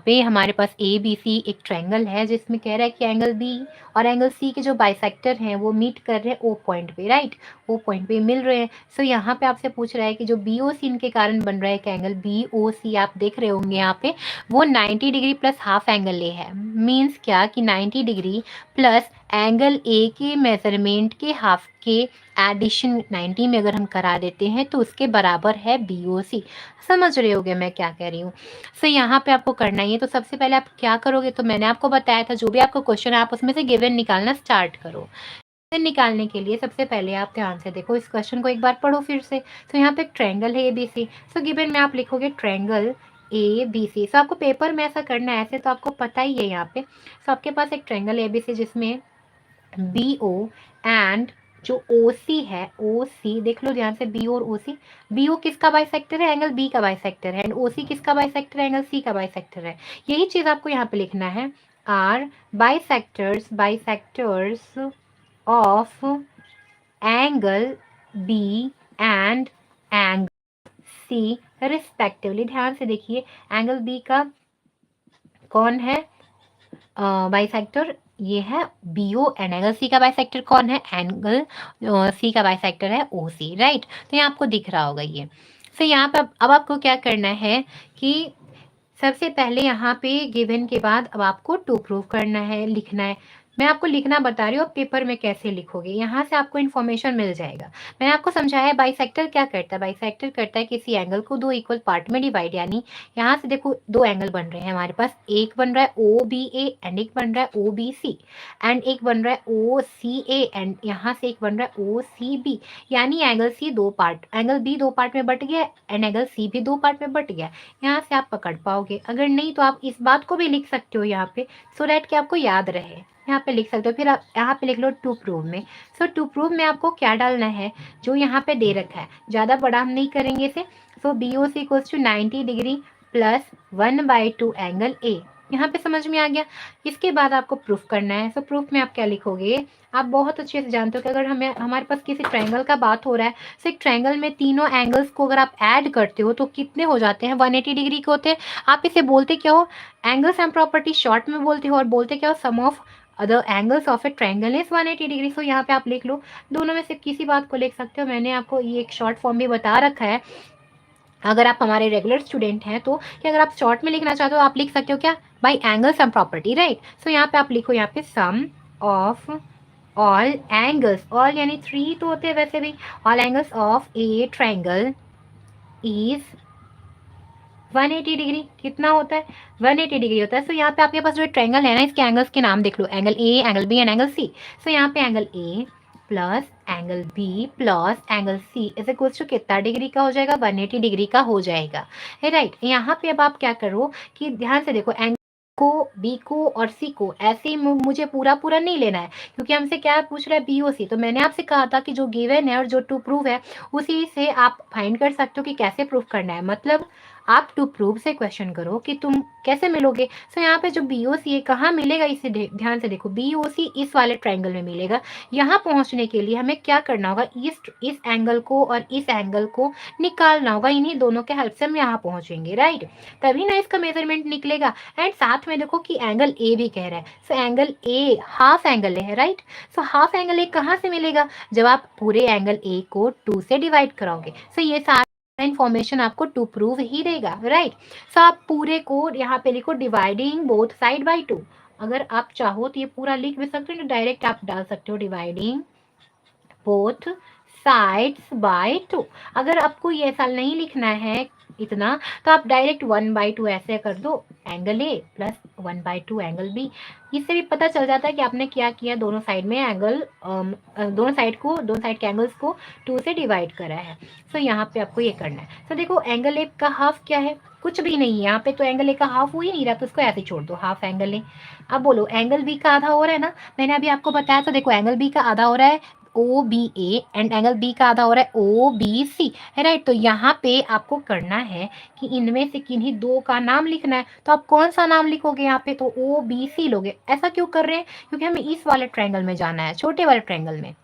पे हमारे पास A B C एक ट्रायंगल है जिसमें कह रहा है कि एंगल बी और एंगल सी के जो बाइसेक्टर हैं वो मीट कर रहे हैं ओ पॉइंट पे, राइट, ओ पॉइंट पे मिल रहे हैं। सो यहाँ पे आपसे पूछ रहा है कि जो बी ओ सी इनके कारण बन रहा है कि एंगल बी ओ सी आप देख रहे होंगे यहाँ पे वो 90 डिग्री प्लस हाफ एंगल ए है। मीन्स क्या कि 90 डिग्री प्लस एंगल ए के मेजरमेंट के हाफ के एडिशन 90 में अगर हम करा देते हैं तो उसके बराबर है बी ओ सी। समझ रहे होगे मैं क्या कह रही हूँ। सो यहाँ पे आपको करना ही है। तो सबसे पहले आप क्या करोगे, तो मैंने आपको बताया था जो भी आपको क्वेश्चन है आप उसमें से गिवन निकालना स्टार्ट करो। गिवन निकालने के लिए सबसे पहले आप ध्यान से देखो, इस क्वेश्चन को एक बार पढ़ो फिर से। तो यहाँ पे एक ट्रायंगल है A B C. So given में आप लिखोगे ट्रायंगल ए बी सी। सो आपको पेपर में ऐसा करना है, ऐसे तो आपको पता ही है यहाँ पे। सो आपके पास एक ट्रायंगल ए बी सी जिसमें बी ओ एंड जो ओ सी है, ओ सी देख लो ध्यान से, बी और ओ सी। बी ओ किसका बाइसेक्टर है, एंगल बी का बाइसेक्टर है, एंड ओ सी किसका बाइसेक्टर है, एंगल सी का बाइसेक्टर है। यही चीज आपको यहाँ पे लिखना है, are bisectors, bisectors of angle B and angle C respectively. ध्यान से देखिए, एंगल बी का कौन है बाइसेक्टर, ये है B O, and angle C का बाइसेक्टर कौन है, एंगल सी का बाइसेक्टर है ओ सी, राइट। तो यहाँ आपको दिख रहा होगा ये। सो यहाँ पे अब आपको क्या करना है कि सबसे पहले यहाँ पे गिवन के बाद अब आपको टू प्रूव करना है, लिखना है। मैं आपको लिखना बता रही हूँ, अब पेपर में कैसे लिखोगे यहाँ से आपको इन्फॉर्मेशन मिल जाएगा। मैंने आपको समझाया है बाइसेक्टर क्या करता है। बाइसेक्टर करता है किसी एंगल को दो इक्वल पार्ट में डिवाइड, यानी यहाँ से देखो दो एंगल बन रहे हैं हमारे पास, एक बन रहा है ओ बी ए एंड एक बन रहा है ओ बी सी, एंड एक बन रहा है ओ सी ए एंड यहाँ से एक बन रहा है ओ सी बी। यानी एंगल सी दो पार्ट, एंगल बी दो पार्ट में बट गया एंड एंगल सी भी दो पार्ट में बट गया। यहाँ से आप पकड़ पाओगे। अगर नहीं तो आप इस बात को भी लिख सकते हो यहाँ पे, सो डैट कि आपको याद रहे। यहाँ पे लिख सकते हो। फिर आप यहाँ पे लिख लो टू प्रूव में। सो टू प्रूव में आपको क्या डालना है, जो यहाँ पे दे रखा है, ज़्यादा बड़ा हम नहीं करेंगे इसे। So B O C equals to 90 degree plus 1/2 angle A. यहाँ पे समझ में आ गया। इसके बाद आपको प्रूफ करना है। सो प्रूफ में आप क्या लिखोगे, आप बहुत अच्छे से जानते हो कि अगर हमें हमारे पास किसी ट्रायंगल का बात हो रहा है, तो एक ट्रायंगल में तीनों एंगल्स को अगर आप ऐड करते हो तो कितने हो जाते हैं, 180 डिग्री के होते हैं। आप इसे बोलते क्या हो, एंगल्स एंड प्रॉपर्टी शॉर्ट में बोलते हो, और बोलते क्या हो, sum of other angles of a triangle is 180 degree. So यहाँ पे आप लिख लो, दोनों में से किसी बात को लिख सकते हो। मैंने आपको ये एक शॉर्ट फॉर्म भी बता रखा है। अगर आप हमारे रेगुलर स्टूडेंट हैं तो कि अगर आप शॉर्ट में लिखना चाहते हो आप लिख सकते हो क्या, by angles and property, right. So यहाँ पे आप लिखो यहाँ पे sum of all angles, all यानी 3 तो होते हैं वैसे भी, all angles of a triangle is 180 degree. कितना होता है, 180 डिग्री होता है। सो यहाँ पे आपके पास जो ट्रायंगल है ना, इसके एंगल्स के नाम देख लो, angle A, angle B and angle C. So यहाँ पे angle A plus angle B plus angle C is equal to कितना डिग्री का हो जाएगा, 180 डिग्री का हो जाएगा, है राइट। यहाँ पे अब आप क्या करो कि ध्यान से देखो, एंगल को, बी को और सी को ऐसे ही मुझे पूरा पूरा नहीं लेना है, क्योंकि हमसे क्या पूछ रहा है, बी ओ सी। तो मैंने आपसे कहा था कि जो गिवन है और जो टू प्रूव है उसी से आप फाइंड कर सकते हो कि कैसे प्रूव करना है। मतलब आप टू प्रूव से क्वेश्चन करो कि तुम कैसे मिलोगे। सो यहाँ पे जो बी ओ सी है कहाँ मिलेगा, इसे ध्यान से देखो, बी ओ सी इस वाले ट्रायंगल में मिलेगा। यहाँ पहुँचने के लिए हमें क्या करना होगा, इस एंगल को और इस एंगल को निकालना होगा। इन्हीं दोनों के हेल्प से हम यहाँ पहुँचेंगे, राइट। तभी ना इसका मेजरमेंट निकलेगा। एंड साथ में देखो कि एंगल ए भी कह रहा है। So angle A half angle है, right. So half angle A कहाँ से मिलेगा, जब आप पूरे एंगल ए को 2 से डिवाइड कराओगे। सो ये सारा इन्फॉर्मेशन आपको टू प्रूव ही देगा, राइट। सो आप पूरे को यहाँ पे लिखो, डिवाइडिंग बोथ साइड बाय 2। अगर आप चाहो तो ये पूरा लिख भी सकते हो, तो डायरेक्ट आप डाल सकते हो डिवाइडिंग बोथ साइड्स बाय 2। अगर आपको ये ऐसा नहीं लिखना है इतना, तो आप डायरेक्ट 1/2 ऐसे कर दो, angle A plus 1/2 angle B. इससे भी पता चल जाता है कि आपने क्या किया, दोनों साइड में एंगल, दोनों साइड के एंगल्स को 2 से डिवाइड करा है। सो यहाँ पे आपको ये करना है। तो देखो एंगल ए का हाफ क्या है, कुछ भी नहीं है यहाँ पे, तो एंगल ए का हाफ हो ही नहीं रहा, तो उसको ऐसे छोड़ दो, हाफ एंगल ए। अब बोलो एंगल बी का आधा हो रहा है ना, मैंने अभी आपको बताया। तो देखो एंगल बी का आधा हो रहा है O B A and angle B का आधा हो रहा है ओ बी सी, है राइट। तो यहाँ पे आपको करना है कि इनमें से किन्हीं दो का नाम लिखना है। तो आप कौन सा नाम लिखोगे यहाँ पे, तो ओ बी सी लोगे। ऐसा क्यों कर रहे हैं, क्योंकि हमें इस वाले ट्रायंगल में जाना है, छोटे वाले ट्रायंगल में।